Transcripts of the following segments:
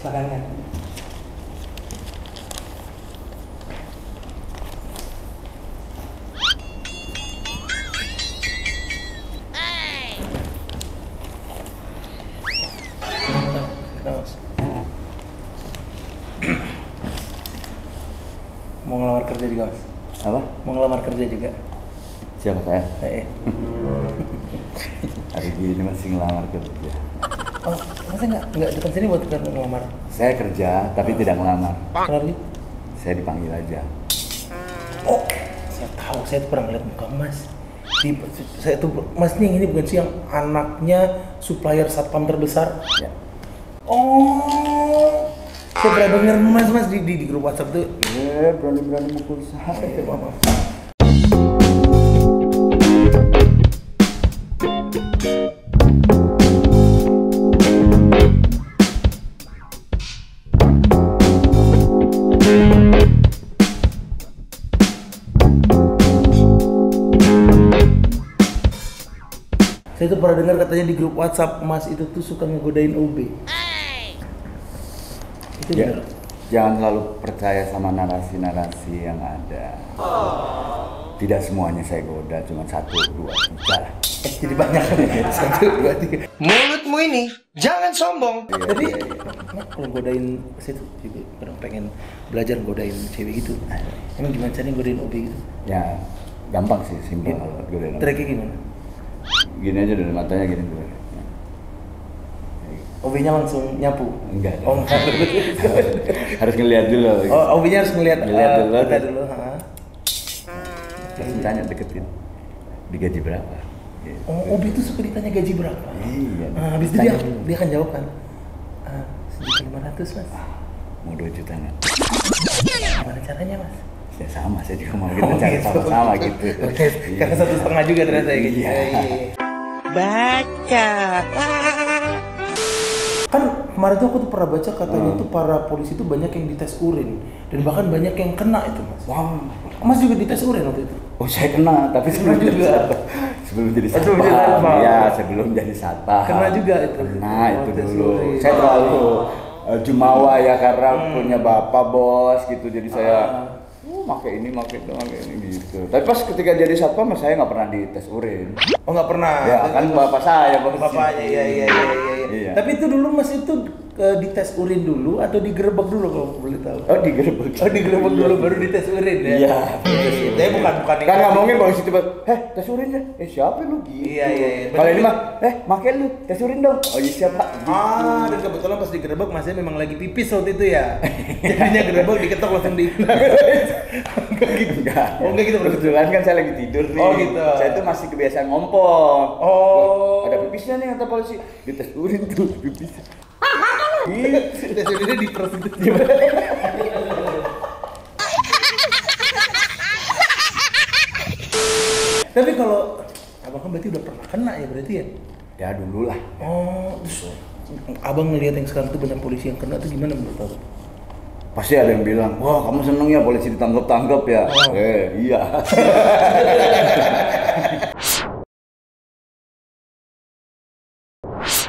Silakan kan. Mau ngelamar kerja juga, Mas? Apa? Mau ngelamar kerja juga? Siapa saya? Saya. Hari ini masih ngelamar kerja. Oh, masa nggak datang sini buat ngelamar? Saya kerja tapi tidak ngelamar. Kenapa nih? Saya dipanggil aja. Oh, saya tahu. Saya tuh pernah ngeliat muka Mas. Saya tuh, Mas nih ini bukan sih yang anaknya supplier satpam terbesar? Ya. Oh, saya pernah denger Mas di grup WhatsApp tuh. Berani-berani mukul saya. Maaf. Saya tuh pernah dengar katanya di grup WhatsApp Mas itu tuh suka ngegodain OB. Itu Ya, benar. jangan selalu percaya sama narasi-narasi yang ada. Tidak semuanya saya goda, cuma 1, 2, 3 lah. Jadi banyak kan? 1, 2, 3. Mulutmu ini jangan sombong. Tapi Mas kalau godain saya tuh juga kadang pengen belajar godain cewek gitu. Emang gimana caranya godain OB gitu? Ya, gampang sih, simpel godain. Treknya gimana? Gini aja dari matanya gini dulu. OB-nya langsung nyapu? Enggak. Oh enggak. Harus ngeliat dulu. Oh, OB-nya harus ngeliat Dulu. kita dulu. Terus tanya deketin. Digaji berapa? Gitu. Oh, OB itu suka ditanya gaji berapa? Iya. Habis itu Tanya dia dulu. akan jawab kan? 1.500.000 Mas. Mau 2 juta nggak? Gimana caranya Mas? Ya sama, saya juga mau kita cari sama-sama gitu. Oke, karena 1,5 juga ternyata ya gitu. Iya. Baca. Kan kemarin tuh aku tuh pernah baca katanya tuh para polisi tuh banyak yang dites urin dan bahkan banyak yang kena itu Mas. Wow. Mas juga dites urin waktu itu? Oh saya kena, tapi sebelum Kena juga. sebelum jadi Sebelum jadi satpam. satpam. Ya sebelum jadi satpam. Kena juga itu? Kena Oh, itu tes dulu. urin. Saya terlalu jumawa ya karena punya bapak bos gitu, jadi saya pakai ini gitu. Tapi pas ketika jadi satpam saya nggak pernah dites urin. Oh nggak pernah? Ya kan bapak saya bos. Bapaknya, iya. Iya. Tapi itu dulu Mas itu dites urin dulu atau digerebek dulu kalau boleh tahu? Oh digerebek. Oh digerebek dulu baru dites urin ya? Iya. Tapi bukan Kan nggak mungkin polisi tiba, tes urin ya? Siapa lu gitu? Iya. Kalau ini mah, makai lu tes urin dong. Oh iya siapa? Dan kebetulan pas digerebek Masnya memang lagi pipis waktu itu ya. Jadinya gerebek diketok langsung di. Enggak. Oh enggak gitu bro. Kebetulan kan saya lagi tidur nih. Oh gitu. Saya tuh masih kebiasaan ngompol. Oh. Ada pipisnya nih kata polisi. Dites urin tuh pipisnya. Tes urinnya di perut itu. Tapi kalau abang kan berarti udah pernah kena ya berarti ya? Ya dulu lah. Oh, terus abang ngelihat yang sekarang tuh banyak polisi yang kena tuh gimana menurut abang? Pasti ada yang bilang, wah kamu seneng ya polisi ditangkap ya? Oh. Iya.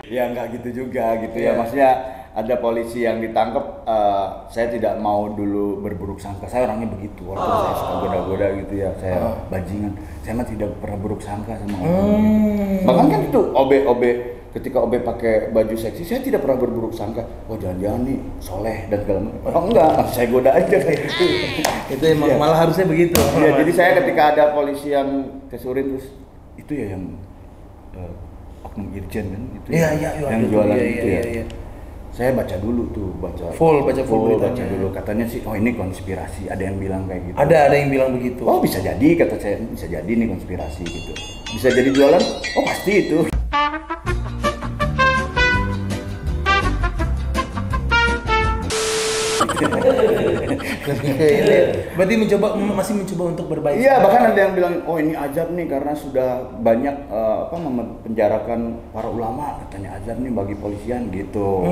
Ya nggak gitu juga gitu ya, maksudnya ada polisi yang ditangkap, saya tidak mau dulu berburuk sangka, saya orangnya begitu, walaupun saya suka goda-goda gitu ya, saya bajingan, saya mah tidak pernah buruk sangka sama orang. Bahkan kan itu OB ketika OB pakai baju seksi, saya tidak pernah berburuk sangka, wah jangan-jangan nih soleh dan segala macam. Oh enggak, saya goda aja kayak gitu. Itu emang malah harusnya begitu. Ya, jadi saya ketika ada polisi yang tes urin terus itu ya yang oknum irjen kan itu yang jualan itu ya. Saya baca dulu tuh, baca full beritanya. dulu. Katanya sih, oh ini konspirasi. Ada yang bilang kayak gitu. Ada yang bilang begitu. Oh bisa jadi, kata saya, bisa jadi nih konspirasi gitu. Bisa jadi jualan? Oh pasti itu. Berarti masih mencoba untuk berbaik. Iya, bahkan ada yang bilang, oh ini azab nih karena sudah banyak memenjarakan para ulama, katanya azab nih bagi polisian gitu.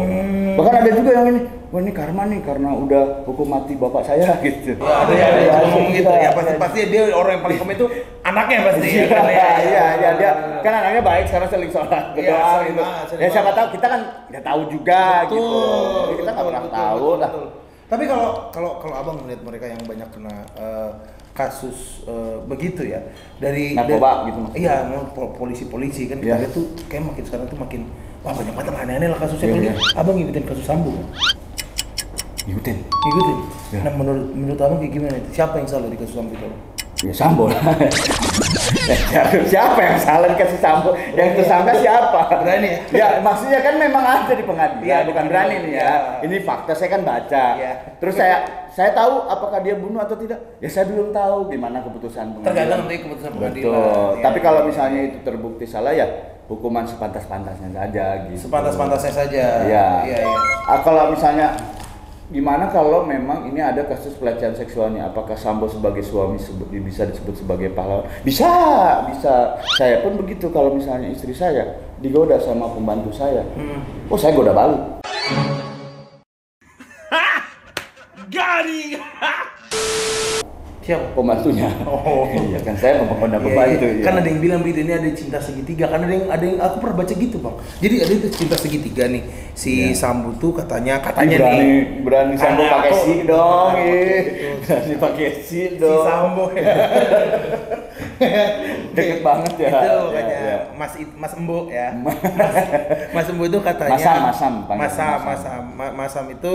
Bahkan ada juga yang ini, wah ini karma nih karena udah hukum mati bapak saya gitu. Ya, ada yang ngomong gitu ya, pasti dia orang yang paling komen itu Anaknya pasti ya. Iya, dia kan anaknya baik sekarang sering sholat, Iya, berdoa sering gitu. banget, sering Ya siapa banget. tahu kita kan nggak tahu juga gitu. Jadi kita nggak pernah tahu lah. Betul. Tapi kalau abang melihat mereka yang banyak kena kasus begitu ya dari Narkoba gitu maksudnya. Iya, polisi kan kita Iya. lihat tuh kayak makin sekarang tuh makin wah banyak banget yang aneh-aneh lah kasusnya. Iya, Apalagi iya. abang ngikutin kasus Sambo kan? Ngikutin. Ngikutin. Iya. Nah menurut abang kayak gimana itu? Siapa yang salah di kasus Sambo itu? Ya Sambo lah. Siapa yang salah dikasih Sambo? Yang tersangka siapa? Berani ya? Ya maksudnya kan memang ada di pengadilan, Iya, bukan berani nih ya. iya. Ini fakta saya kan baca. Iya. Terus saya tahu apakah dia bunuh atau tidak. Ya saya belum tahu gimana keputusan pengadilan. Tergantung dari keputusan pengadilan. Betul. Iya. Tapi kalau misalnya itu terbukti salah ya hukuman sepantas-pantasnya saja gitu. Sepantas-pantasnya saja. Iya. Iya. Kalau misalnya gimana kalau memang ini ada kasus pelecehan seksualnya, apakah Sambo sebagai suami bisa disebut sebagai pahlawan? Bisa. Saya pun begitu kalau misalnya istri saya digoda sama pembantu saya. Oh, saya goda balik. Garing. Siapa? Pembantunya. Oh. Iya kan saya mempengaruhi Iya, pembantu. iya. Iya. Kan ada yang bilang begitu ini ada cinta segitiga. Kan ada yang aku pernah baca gitu bang. Jadi ada itu cinta segitiga nih. Si Iya. Sambo tuh katanya berani Sambo Karena pakai aku- si dong, Betul. berani pakai si si dong. Sambo ya. Deket banget ya. Itu Iya, makanya iya. Mas Embo ya. Mas Embo itu katanya Masam, panggil Masam itu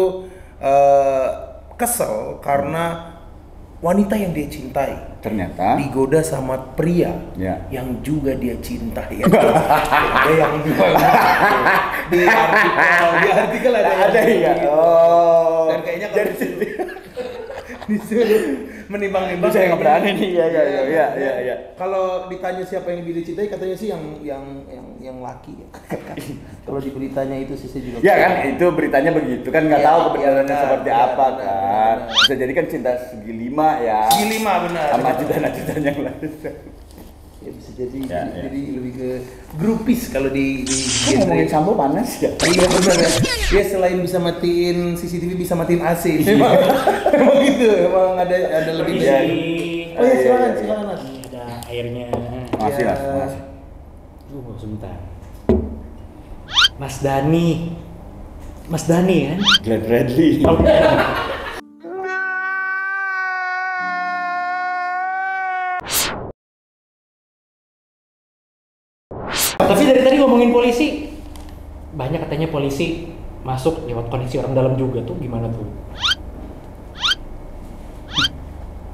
kesel karena wanita yang dia cintai Ternyata digoda sama pria Ya. yang juga dia cintai. Ada yang bilang di artikel ada yang ya. gitu. Oh. Dan kayaknya kalau disuruh menimbang-nimbang Saya nggak kayaknya- berani nih. Iya. Kalau ditanya siapa yang lebih dicintai katanya sih yang laki ya. Kalau di beritanya itu sih saya juga. Ya kan itu beritanya begitu kan nggak Iya, tahu iya, kebenarannya benar, seperti iya, apa benar, kan. benar. Bisa jadi kan cinta segi lima ya. Segi lima, benar. Sama ajudan-ajudan yang lain. Ya bisa jadi Ya, jadi lebih ke grupis kalau di Kan ngomongin Sambo panas ya. Iya benar ya. Dia selain bisa matiin CCTV bisa matiin AC. Emang gitu. Emang ada lebih Iya. dari. Oh iya silakan Iya. silakan Mas. Ini ada airnya. Masih Ya. Mas. Sebentar. Mas Dani kan? Glenn Bradley. Tapi dari tadi ngomongin polisi, banyak katanya polisi masuk lewat koneksi orang dalam juga tuh gimana tuh?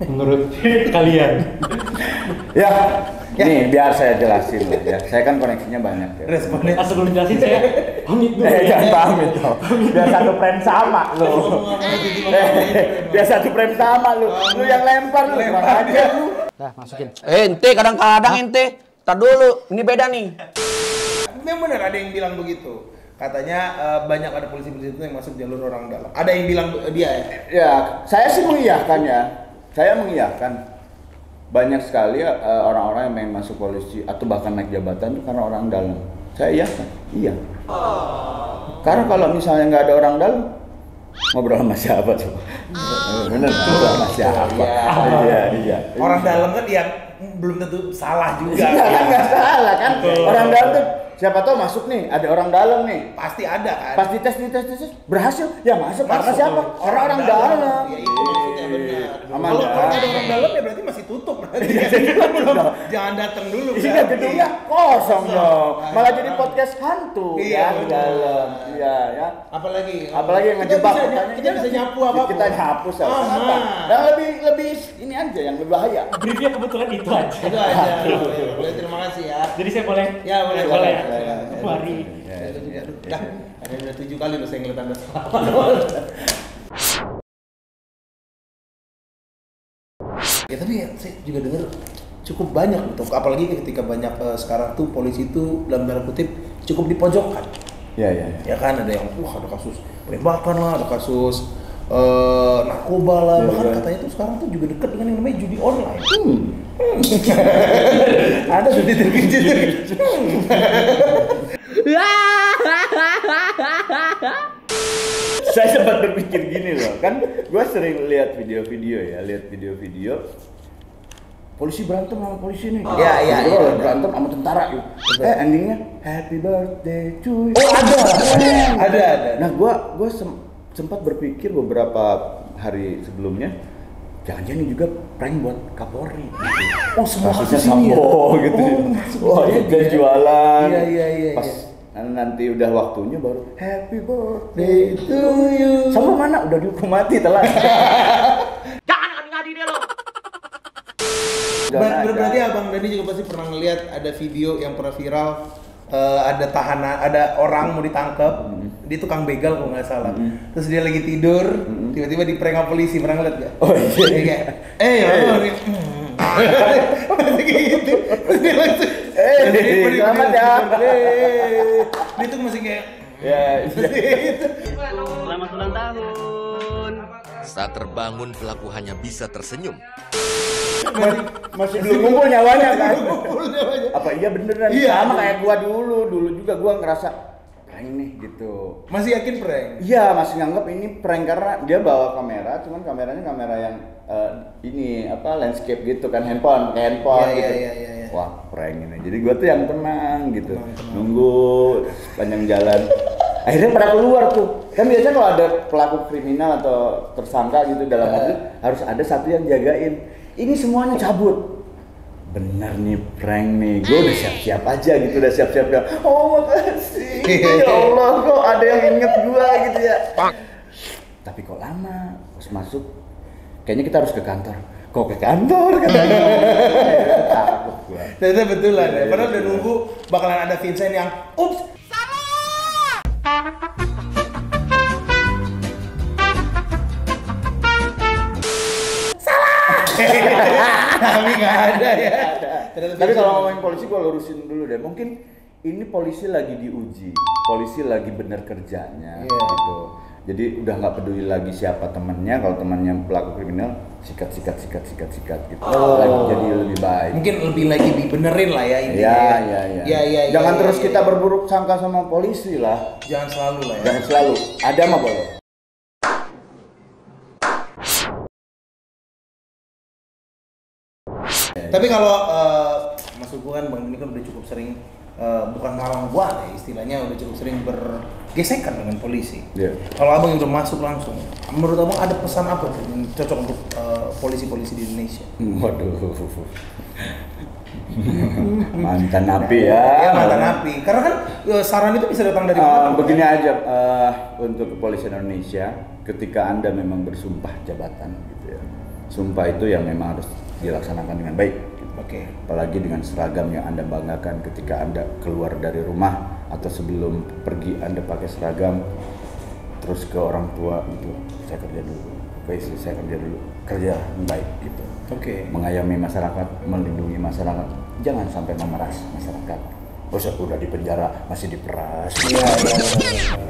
Menurut kalian? Ya, nih biar saya jelasin lah ya. Saya kan koneksinya banyak ya. Responnya. Pas sebelum jelasin saya pamit dulu. Jangan pamit dong. Biar satu frame sama lu. Biar satu frame sama lu. Lu yang lempar lu. Kurang aja lu. Nah, masukin. Ente kadang-kadang ente. Tar dulu, ini beda nih. Memang benar ada yang bilang begitu. Katanya banyak ada polisi-polisi itu yang masuk jalur orang dalam. Ada yang bilang dia ya. Ya, saya sih mengiyakan ya. Saya mengiyakan. Banyak sekali orang-orang yang main masuk polisi atau bahkan naik jabatan itu karena orang dalam. Saya iyakan. Iya. Karena kalau misalnya nggak ada orang dalam, ngobrol sama siapa coba? Bener, ngobrol sama siapa? Iya. Orang dalam kan ya belum tentu salah juga. Iya kan nggak salah kan? Orang dalam tuh siapa tahu masuk nih, ada orang dalam nih. Pasti ada kan. Pas dites berhasil, ya masuk karena siapa? Orang dalam. Ya itu maksudnya benar. Aman, Kalau ya. ada orang dalam ya berarti masih tutup berarti. Belum, jangan datang dulu. Isinya berarti. gedungnya kosong dong. Malah jadi podcast hantu Iya, ya di benar. dalam. Iya ya. Apalagi Yang kita ngejebak bisa, pertanyaan kita bisa nyapu apa Kita nyapu sama Aman. apa? Yang lebih ini aja yang lebih bahaya. Briefnya kebetulan itu aja. Itu aja. Boleh, terima kasih ya. Jadi saya boleh? Ya boleh. Boleh. Boleh. Mari. Dah, ada udah 7 kali lo saya ngeliat Anda salah. Ya tapi ya, saya juga dengar cukup banyak gitu. Apalagi ketika banyak sekarang tuh polisi itu dalam tanda kutip cukup dipojokkan. Iya. Ya kan ada yang ada kasus penembakan lah, ada kasus narkoba lah, Ya, bahkan ya. katanya tuh sekarang tuh juga dekat dengan yang namanya judi online. Ada judi terkejut. Saya sempat berpikir gini loh, kan gue sering lihat video-video. polisi berantem sama polisi nih. Iya, iya, Gitu, iya. berantem sama tentara yuk. Endingnya happy birthday to you. Oh ada. Nah, gua sempat berpikir beberapa hari sebelumnya, jangan-jangan ini juga prank buat Kapolri. Gitu. Oh semua Maksudnya kasus ini ya? Sambo gitu. Wah, kita jualan. Iya. Pas nanti udah waktunya baru happy birthday to you. Sambo mana? Udah dihukum mati telat. Jangan ngadi-ngadi deh lo. Berarti Abang Dani juga pasti pernah ngeliat ada video yang pernah viral, ada tahanan, ada orang mau ditangkap, dia tukang begal kalau nggak salah. Terus dia lagi tidur, tiba-tiba di prank sama polisi, pernah ngeliat gak? Oh iya. Dia kayak, masih kayak gitu. Terus dia langsung, Selamat ya. Dia tuh masih kayak, Ya, Selamat ulang tahun. Saat terbangun, pelaku hanya bisa tersenyum. masih belum ngumpul nyawanya kan? ngumpul nyawanya. Apa iya beneran? Iya. Sama kayak gua dulu juga gua ngerasa prank nih gitu. Masih yakin prank? Iya, masih nganggep ini prank karena dia bawa kamera, cuman kameranya kamera yang ini apa landscape gitu kan, handphone Iya, gitu. iya. Wah, prank ini. Jadi gua tuh yang tenang gitu. Nunggu panjang jalan. Akhirnya pada keluar tuh. Kan biasanya kalau ada pelaku kriminal atau tersangka gitu dalam mobil harus ada satu yang jagain. Ini semuanya cabut. Bener nih prank nih. Gue udah siap-siap aja gitu, udah siap-siap. Oh, makasih. Ya Allah, kok ada yang inget gua gitu ya. Tapi kok lama pas masuk. Kayaknya kita harus ke kantor. Kok ke kantor? Takut gua. Ternyata betulan ya. Padahal udah nunggu bakalan ada Vincent yang ups. Tapi nggak ada ya. Tapi kalau ngomongin polisi, gua lurusin dulu deh. Mungkin ini polisi lagi diuji, polisi lagi bener kerjanya, gitu. Jadi udah nggak peduli lagi siapa temennya. Kalau temannya pelaku kriminal, sikat gitu. Lagi jadi lebih baik. Mungkin lebih lagi dibenerin lah ya ini. Iya. Jangan terus kita berburuk sangka sama polisi lah. Jangan selalu lah ya. Jangan selalu. Ada mah boleh. Tapi kalau maksud gua kan Bang ini kan udah cukup sering bukan malang buat ya istilahnya, udah cukup sering bergesekan dengan polisi. Iya. Kalau Abang udah masuk langsung, menurut Abang ada pesan apa tuh yang cocok untuk polisi-polisi di Indonesia? Waduh. Mantan napi ya. Ya mantan napi. Karena kan saran itu bisa datang dari mana? Begini aja untuk kepolisian Indonesia, ketika Anda memang bersumpah jabatan gitu ya. Sumpah itu yang memang harus dilaksanakan dengan baik. Gitu. Oke. Apalagi dengan seragam yang Anda banggakan ketika Anda keluar dari rumah atau sebelum pergi Anda pakai seragam, terus ke orang tua itu saya kerja dulu, ke istri saya kerja dulu, kerja yang baik gitu. Oke. Mengayomi masyarakat, melindungi masyarakat, jangan sampai memeras masyarakat. Udah di penjara masih diperas. Iya.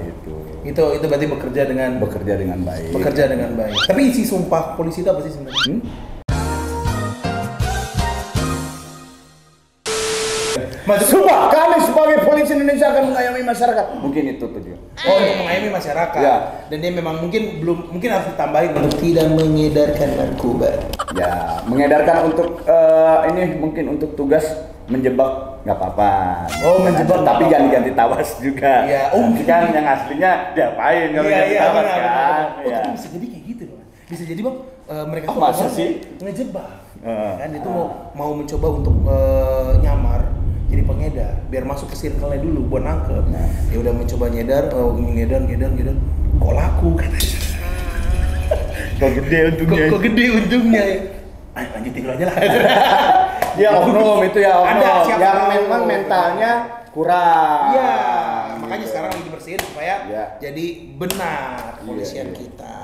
Gitu. Itu berarti bekerja dengan baik. Bekerja dengan baik. Tapi isi sumpah polisi itu apa sih sebenarnya? Sumpah kami sebagai polisi Indonesia akan mengayomi masyarakat. Mungkin itu tujuan. Oh, untuk mengayomi masyarakat. Ya. Dan dia memang mungkin harus ditambahin untuk tidak mengedarkan narkoba. Ya, mengedarkan untuk ini mungkin untuk tugas menjebak nggak apa-apa. Oh, menjebak tapi nggak jangan apa-apa. ganti tawas juga. Iya. Kan yang aslinya diapain kalau ganti tawas kan? Oh, Iya. tapi bisa jadi kayak gitu loh. Bisa jadi Bang, mereka Oh, tuh masa awalnya sih? ngejebak. Kan itu mau mencoba untuk nyamar jadi pengedar biar masuk ke circle-nya dulu buat nangkep. Ya udah mencoba ngedar, ngedar. Kok laku katanya. Kok gede untungnya. Kok gede untungnya ya. Ayo lanjutin dulu aja lah. Ya oknum itu ya oknum. Ada, siapa yang tahu. memang mentalnya kurang. Iya, makanya sekarang lagi dibersihin supaya Ya. jadi benar kepolisian Iya. kita.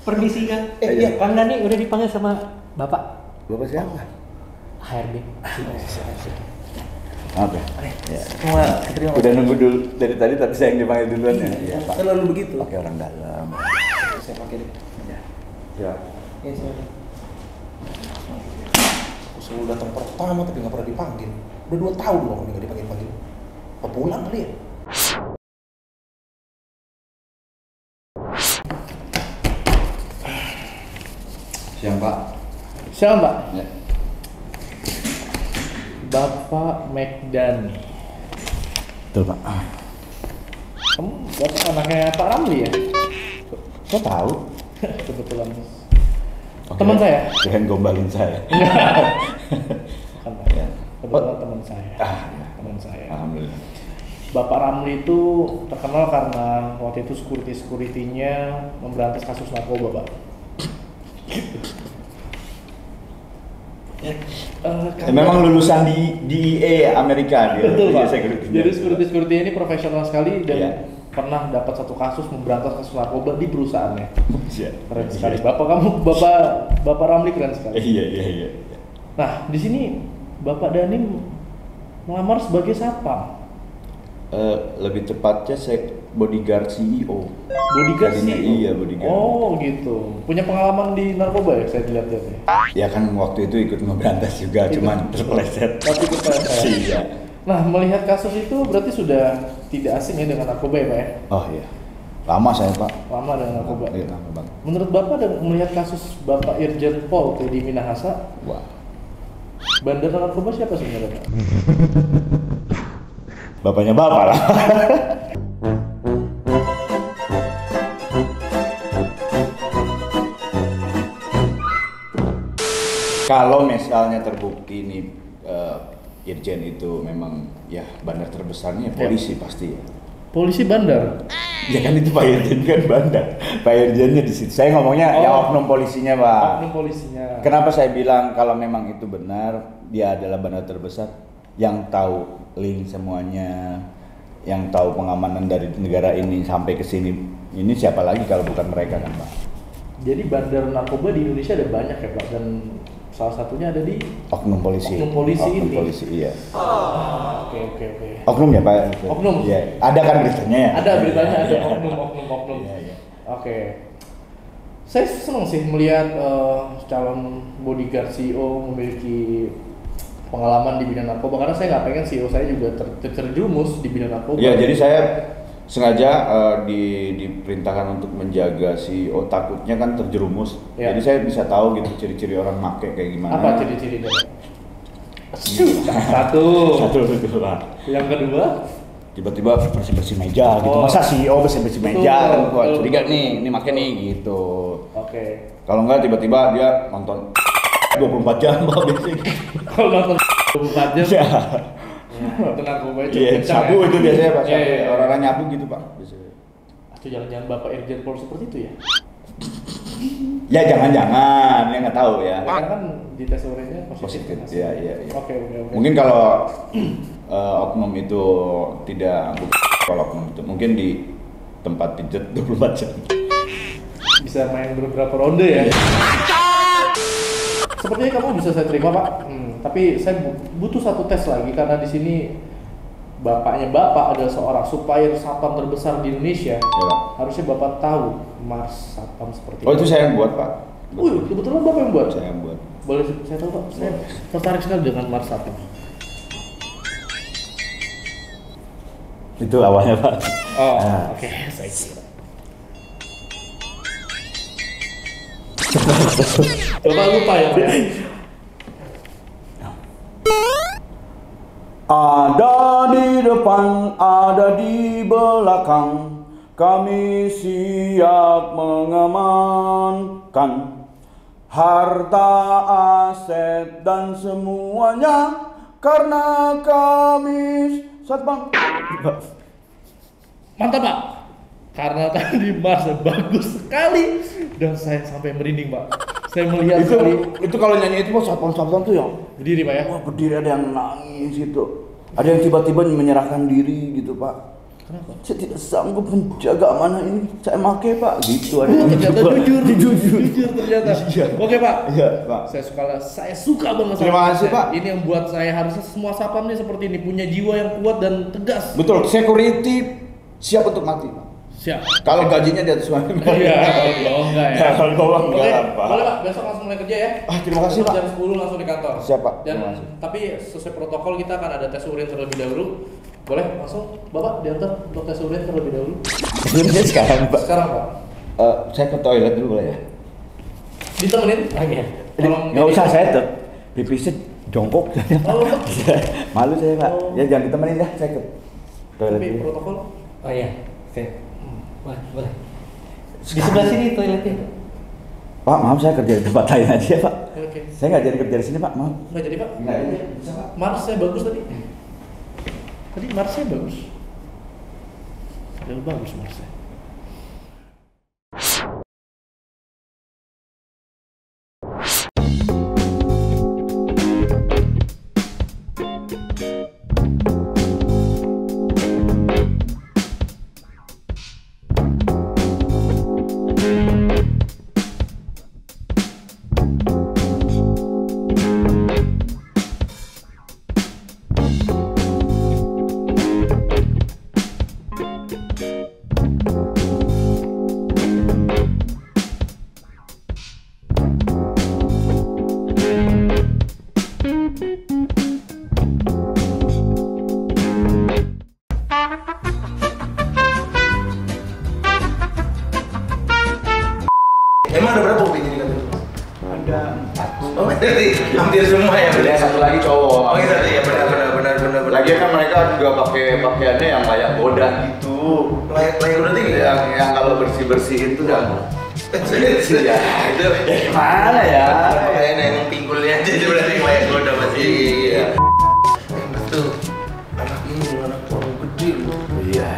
Permisi Kang. Iya. Kang Dani udah dipanggil sama Bapak Bapak siapa? HRD. Oke. Semua terima Udah nunggu dulu dari tadi tapi saya yang dipanggil duluan ya. Iya, Pak. Selalu begitu. Pakai orang dalam. Saya pakai deh. Ya. Ya, silakan. Selalu datang pertama tapi nggak pernah dipanggil. Udah 2 tahun loh nggak dipanggil. Apa pulang kali ya? Siang Pak. Siapa Mbak? Ya. Bapak McDani. Betul Pak. Kamu bapak anaknya Pak Ramli ya? Kok tahu? Kebetulan. Teman saya? Jangan gombalin saya. Bukan Pak. Ya. Kebetulan teman saya. Ya. Teman saya. Alhamdulillah. Bapak Ramli itu terkenal karena waktu itu security-nya memberantas kasus narkoba, Pak. Memang lulusan di DEA Amerika dia. Betul Pak. Security-nya. Jadi security ini profesional sekali dan Iya. pernah dapat satu kasus memberantas kasus narkoba di perusahaannya. Iya. Keren sekali. Bapak Ramli keren sekali. Iya. Nah, di sini Bapak Danim melamar sebagai satpam. Lebih tepatnya saya bodyguard CEO. Bodyguard Tadinya sih. iya, bodyguard. Oh, gitu. Punya pengalaman di narkoba ya saya lihat-lihat ya. Ya kan waktu itu ikut ngeberantas juga, cuman terpeleset. Tapi kita Iya. Nah, melihat kasus itu berarti sudah tidak asing ya dengan narkoba ya, Pak ya? Oh iya. Lama saya Pak. Lama dengan narkoba. Iya, lama banget. Menurut Bapak dan melihat kasus Bapak Irjen Pol Teddy Minahasa, Wah. bandar narkoba siapa sebenarnya, Pak? Bapaknya Bapak lah. Kalau misalnya terbukti nih Irjen itu memang ya bandar terbesarnya polisi pasti ya. Polisi bandar. Ya kan itu Pak Irjen kan bandar. Pak Irjennya di situ. Saya ngomongnya ya oknum polisinya Pak. Oknum polisinya. Kenapa saya bilang kalau memang itu benar dia adalah bandar terbesar yang tahu link semuanya, yang tahu pengamanan dari negara ini sampai ke sini. Ini siapa lagi kalau bukan mereka kan Pak? Jadi bandar narkoba di Indonesia ada banyak ya Pak, dan salah satunya ada di Oknum polisi. Oknum polisi Oknum ini. polisi iya. Oke. Oknum ya Pak? Oknum. Iya. Ada kan beritanya ya? Ada beritanya ada Iya. oknum. Iya. Oke. Saya senang sih melihat calon bodyguard CEO memiliki pengalaman di bidang narkoba, karena saya nggak pengen CEO saya juga terjerumus di bidang narkoba. Ya, jadi saya sengaja diperintahkan untuk menjaga CEO, takutnya kan terjerumus. Ya. Jadi saya bisa tahu gitu ciri-ciri orang make kayak gimana. Apa ciri-cirinya? Satu. Betul Pak. Yang kedua? Tiba-tiba bersih-bersih meja gitu. Oh. Masa CEO bersih-bersih Betul, meja kan gua betul, curiga betul. nih, ini make nih gitu. Oke. Kalau enggak tiba-tiba dia nonton 24 jam Pak biasanya gitu. Kalau nonton 24 jam, Iya. itu narkoba itu Iya, kencang sabu ya? itu biasanya Pak. Iya, Sabu. iya. Orang-orang nyabu gitu Pak biasanya. Atau jangan-jangan Bapak Irjen Pol seperti itu ya? Ya jangan-jangan, ya nggak tahu ya. Karena kan di tes urinnya Positif, positif. iya. Oke. Mungkin kalau oknum itu tidak, kalau oknum itu mungkin di tempat pijet 24 jam. Bisa main beberapa ronde ya. Sepertinya kamu bisa saya terima Pak. Tapi saya butuh satu tes lagi karena di sini bapaknya Bapak adalah seorang supplier satpam terbesar di Indonesia. Ya, Pak. Harusnya Bapak tahu Mars satpam seperti Oh itu saya yang buat Pak. Kebetulan Bapak yang buat. Saya yang buat. Boleh saya tahu Pak? Saya tertarik sekali dengan Mars satpam. Itu awalnya Pak. Oh, Nah. oke. Saya kira. Coba lupa ya Pak. Ada di depan, ada di belakang, kami siap mengamankan harta, aset, dan semuanya karena kami satpam. Mantap Pak. Karena tadi Mars bagus sekali dan saya sampai merinding Pak. Saya melihat Itu kalau nyanyi itu Pak, satpam tuh yang berdiri Pak ya. wah berdiri, ada yang nangis gitu, ada yang tiba-tiba menyerahkan diri gitu Pak. Kenapa? Saya tidak sanggup menjaga amanah ini, saya make Pak gitu. Ada Oh, yang ternyata gitu, Pak. jujur ternyata. Iya. Oke Pak. Iya Pak. Saya suka banget sama Terima kasih, saya. Pak. Ini yang buat saya harusnya semua satpam nih seperti ini, punya jiwa yang kuat dan tegas. Betul, security siap untuk mati Pak. Siap. Kalau gajinya di atas UMR. Iya, kalau enggak ya. Kalau gua enggak Oke, apa. boleh Pak, besok langsung mulai kerja ya. Terima kasih, Pak. Jam 10 langsung di kantor. Siap, Pak. Dan Terima kasih. tapi sesuai protokol kita akan ada tes urin terlebih dahulu. Boleh langsung Bapak diantar untuk tes urin terlebih dahulu. Sebenarnya sekarang, Pak. Sekarang Pak. Saya ke toilet dulu boleh ya? Ditemenin? Oke. Nggak usah, saya tuh pipisnya jongkok. Oh. Malu saya, Pak. Oh. Ya jangan ditemenin dah, saya ke toilet Tapi dulu. protokol. Oh iya, oke. Boleh. Di sebelah sini toiletnya. Pak, maaf saya kerja di tempat lain aja ya, Pak. Oke. Saya nggak jadi kerja di sini, Pak. Maaf. Nggak jadi Pak? Nggak jadi, bisa, Pak. Marsnya bagus tadi. Tadi Marsnya bagus. Udah bagus Marsnya. Emang ada berapa kopinya di kantor? Ada 4. Oh, berarti hampir semua ya. Ada satu lagi cowok. Oh iya, iya benar. Lagi kan mereka juga pakai pakaiannya yang kayak boda gitu. Layak udah tinggi. Yang kalau bersih-bersihin tuh udah Ya, itu gimana ya? pakaian emang pinggulnya aja dia berarti layak udah masih. Iya. Betul. Anak ini anak orang gede loh. Iya.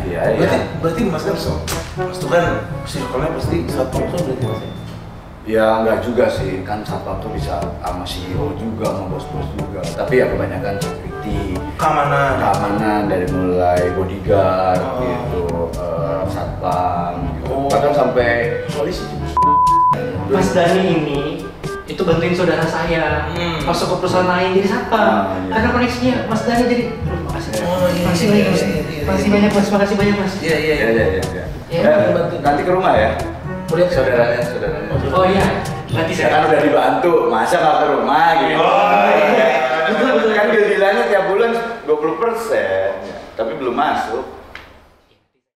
Berarti Mas kan Mas tuh kan circle-nya pasti satu berarti Mas. Ya enggak juga sih, kan satpam tuh bisa sama CEO juga, sama bos-bos juga. Tapi ya kebanyakan security, keamanan dari mulai bodyguard gitu, satpam gitu. Bahkan sampai polisi. Mas Dani ini itu bantuin saudara saya masuk ke perusahaan lain jadi satpam. Karena koneksinya Mas Dani jadi. Makasih banyak Mas. Makasih banyak Mas. Makasih banyak Mas. Iya. Nanti ke rumah ya. Saudaranya. Oh iya. Nanti Saya saya. kan udah dibantu, masa nggak ke rumah gitu. Oh iya. Kan gajinya tiap bulan 20%, tapi belum masuk.